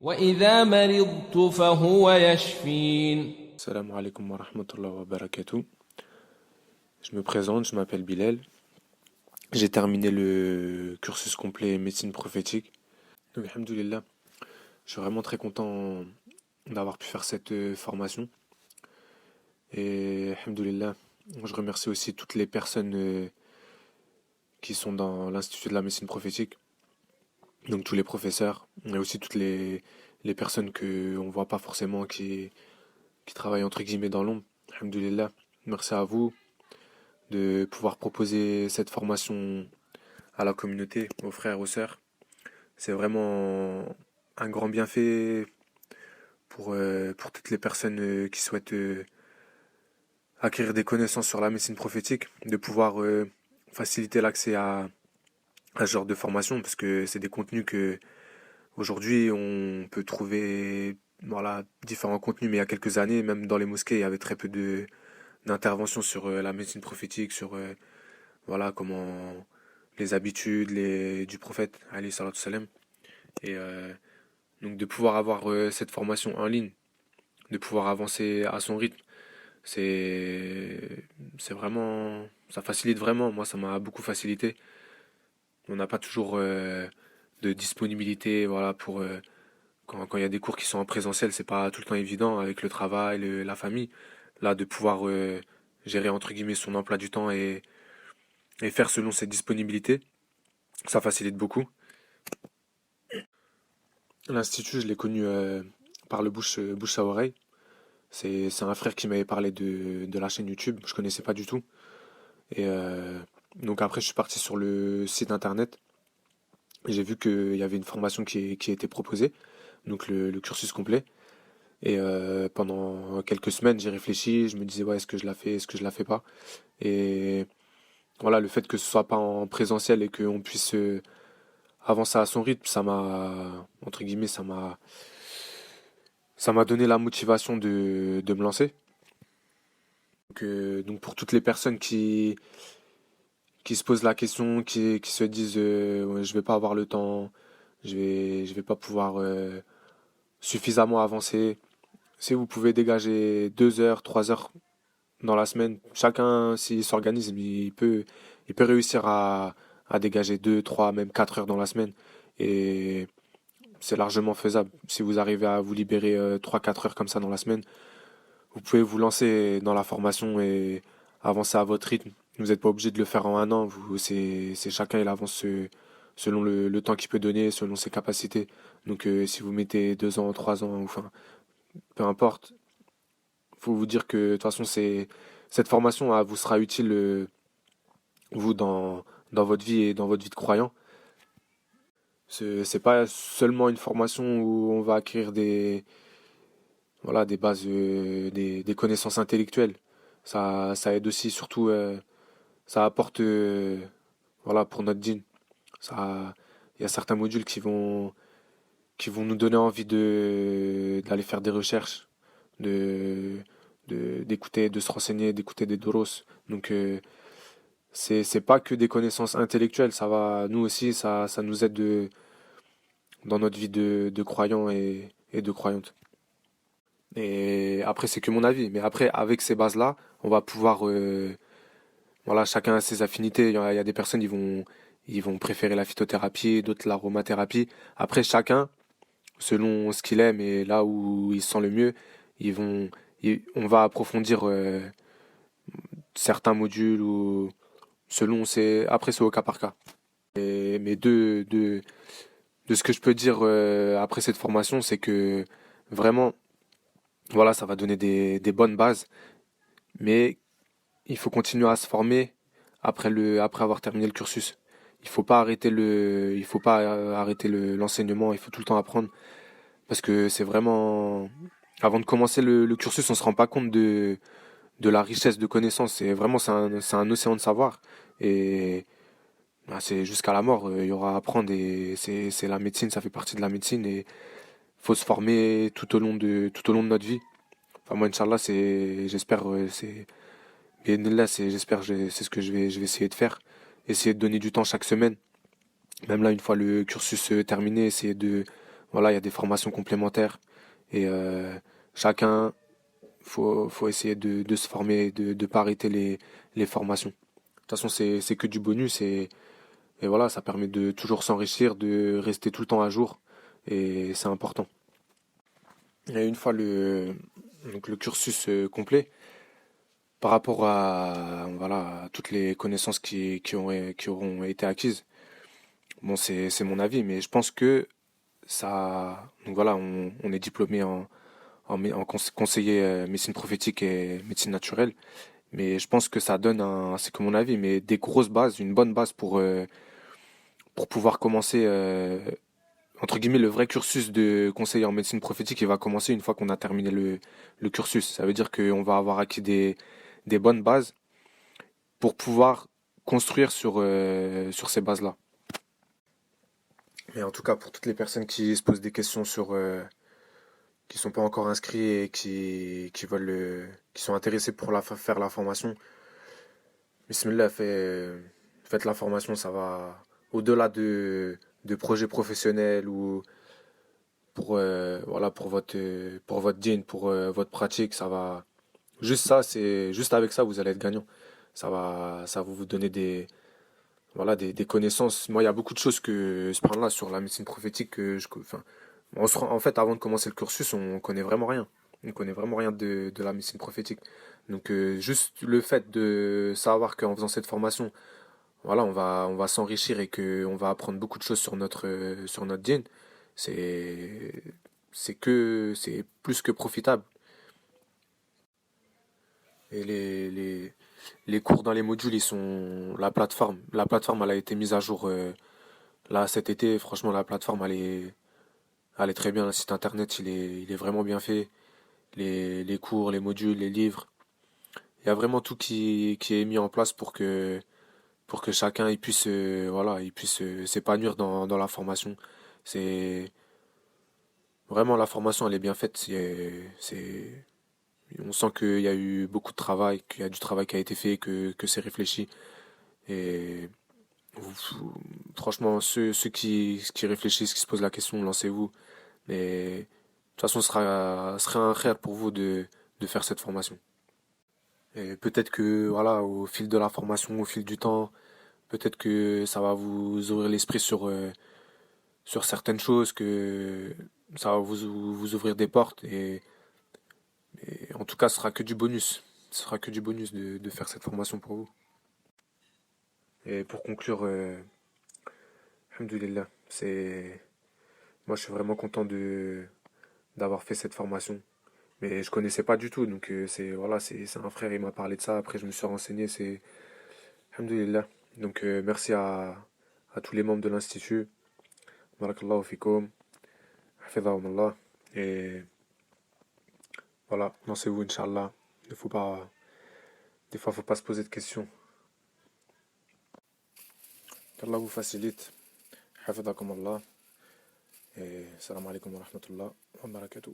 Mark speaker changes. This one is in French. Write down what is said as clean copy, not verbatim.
Speaker 1: وإذا مرضت فهو يشفين.
Speaker 2: Salam alaikum wa rahmatullahi wa barakatuh. Je me présente, je m'appelle Bilal. J'ai terminé le cursus complet médecine prophétique. Donc, alhamdoulilah, je suis vraiment très content d'avoir pu faire cette formation. Et alhamdoulilah, je remercie aussi toutes les personnes qui sont dans l'Institut de la médecine prophétique. Donc tous les professeurs, et aussi toutes les personnes qu'on ne voit pas forcément qui travaillent entre guillemets dans l'ombre. Alhamdoulilah, merci à vous de pouvoir proposer cette formation à la communauté, aux frères, aux sœurs. C'est vraiment un grand bienfait pour toutes les personnes qui souhaitent acquérir des connaissances sur la médecine prophétique, de pouvoir faciliter l'accès à ce genre de formation, parce que c'est des contenus que aujourd'hui on peut trouver, voilà, différents contenus, mais il y a quelques années, même dans les mosquées, il y avait très peu d'interventions sur la médecine prophétique, sur voilà comment les habitudes du prophète alayhi salatu salam. Et donc de pouvoir avoir cette formation en ligne, de pouvoir avancer à son rythme, c'est c'est vraiment, ça facilite vraiment. Moi, ça m'a beaucoup facilité. On n'a pas toujours de disponibilité, voilà, pour quand il y a des cours qui sont en présentiel, c'est pas tout le temps évident avec le travail, la famille. Là, de pouvoir gérer entre guillemets son emploi du temps et faire selon ses disponibilités, ça facilite beaucoup. L'institut, je l'ai connu par le bouche à oreille. C'est un frère qui m'avait parlé de la chaîne YouTube, je connaissais pas du tout. Et donc après, je suis parti sur le site internet. Et j'ai vu qu'il y avait une formation qui était proposée, donc le cursus complet. Et pendant quelques semaines, j'ai réfléchi, je me disais, ouais, est-ce que je la fais, est-ce que je la fais pas? Et voilà, le fait que ce soit pas en présentiel et qu'on puisse avancer à son rythme, ça m'a, entre guillemets, ça m'a donné la motivation de me lancer. Donc pour toutes les personnes qui se posent la question, qui se disent ouais, je vais pas avoir le temps, je vais pas pouvoir suffisamment avancer. Si vous pouvez dégager 2 heures, 3 heures dans la semaine, chacun s'il s'organise, il peut réussir à dégager 2, 3, même 4 heures dans la semaine. Et c'est largement faisable. Si vous arrivez à vous libérer 3, 4 heures comme ça dans la semaine, vous pouvez vous lancer dans la formation et avancer à votre rythme. Vous n'êtes pas obligé de le faire en un an. C'est chacun, il avance selon le temps qu'il peut donner, selon ses capacités. Donc, si vous mettez 2 ans, 3 ans, enfin, peu importe, faut vous dire que de toute façon, cette formation vous sera utile, vous, dans votre vie et dans votre vie de croyant. C'est pas seulement une formation où on va acquérir voilà, des bases, des connaissances intellectuelles. Ça aide aussi, surtout, ça apporte, voilà, pour notre dîn. Il y a certains modules qui vont nous donner envie d'aller faire des recherches, de, d'écouter, de se renseigner, d'écouter des doros. Donc, c'est pas que des connaissances intellectuelles, nous aussi, ça nous aide dans notre vie de croyants et de croyantes. Et après, c'est que mon avis. Mais après, avec ces bases-là, on va pouvoir, voilà, chacun a ses affinités. Il y a des personnes, ils vont préférer la phytothérapie, d'autres l'aromathérapie. Après, chacun, selon ce qu'il aime et là où il se sent le mieux, on va approfondir certains modules ou après, c'est au cas par cas. Mais de ce que je peux dire après cette formation, c'est que vraiment, voilà, ça va donner des bonnes bases, mais il faut continuer à se former après avoir terminé le cursus. Il faut pas arrêter l'enseignement, il faut tout le temps apprendre, parce que c'est vraiment, avant de commencer le cursus, on se rend pas compte de la richesse de connaissances. C'est un océan de savoir, et bah, c'est jusqu'à la mort, il y aura à apprendre, et c'est la médecine, ça fait partie de la médecine, et faut se former tout au long de notre vie. Enfin, moi, Inch'Allah, j'espère, Bi'idhnillah, c'est ce que je vais essayer de faire. Essayer de donner du temps chaque semaine. Même là, une fois le cursus terminé, essayer de, voilà, il y a des formations complémentaires. Et chacun, faut essayer de se former, de ne pas arrêter les formations. De toute façon, c'est que du bonus et voilà, ça permet de toujours s'enrichir, de rester tout le temps à jour et c'est important. Et une fois donc le cursus complet, par rapport à, voilà, à toutes les connaissances qui auront été acquises, bon, c'est mon avis, mais je pense que ça, donc voilà, on est diplômé en conseiller médecine prophétique et médecine naturelle. Mais je pense que ça donne c'est que mon avis, mais des grosses bases, une bonne base pour pouvoir commencer, entre guillemets, le vrai cursus de conseiller en médecine prophétique, il va commencer une fois qu'on a terminé le cursus. Ça veut dire qu'on va avoir acquis des bonnes bases pour pouvoir construire sur ces bases-là. Mais en tout cas, pour toutes les personnes qui se posent des questions qui sont pas encore inscrits et qui veulent, qui sont intéressés pour faire la formation, Bismillah, faites la formation, ça va au-delà de projets professionnels ou voilà, pour votre din, pour votre pratique, ça va. Juste ça, juste avec ça, vous allez être gagnant. Ça va vous donner voilà, des connaissances. Moi, il y a beaucoup de choses que, ce point-là, sur la médecine prophétique, enfin, en fait, avant de commencer le cursus, on connaît vraiment rien. On connaît vraiment rien de la médecine prophétique. Donc, juste le fait de savoir qu'en faisant cette formation, voilà, on va s'enrichir et qu'on va apprendre beaucoup de choses sur notre djinn, c'est, c'est plus que profitable. Et les cours dans les modules, la plateforme, elle a été mise à jour, là, cet été. Franchement, la plateforme, elle est très bien. Le site internet, il est vraiment bien fait. Les cours, les modules, les livres. Il y a vraiment tout qui est mis en place pour que chacun voilà, il puisse s'épanouir dans la formation. C'est vraiment la formation, elle est bien faite. On sent qu'il y a eu beaucoup de travail, qu'il y a du travail qui a été fait, que c'est réfléchi. Et franchement, ceux qui réfléchissent, qui se posent la question, lancez-vous. Mais de toute façon, ce sera un rêve pour vous de faire cette formation. Et peut-être que, voilà, au fil de la formation, au fil du temps, peut-être que ça va vous ouvrir l'esprit sur certaines choses, que ça va vous ouvrir des portes. Et en tout cas, ce sera que du bonus. Ce sera que du bonus de faire cette formation pour vous. Et pour conclure, alhamdoulilah, moi je suis vraiment content d'avoir fait cette formation. Mais je connaissais pas du tout, donc voilà, c'est un frère, il m'a parlé de ça. Après, je me suis renseigné, c'est alhamdoulilah. Donc merci à tous les membres de l'institut. Barakallahu fikoum, hafidhahumullah. Et voilà, lancez-vous, Inch'Allah. Des fois, faut pas se poser de questions. Qu'Allah vous facilite. Hafidhakumullah. Et salam alaikum wa rahmatullah wa barakatuh.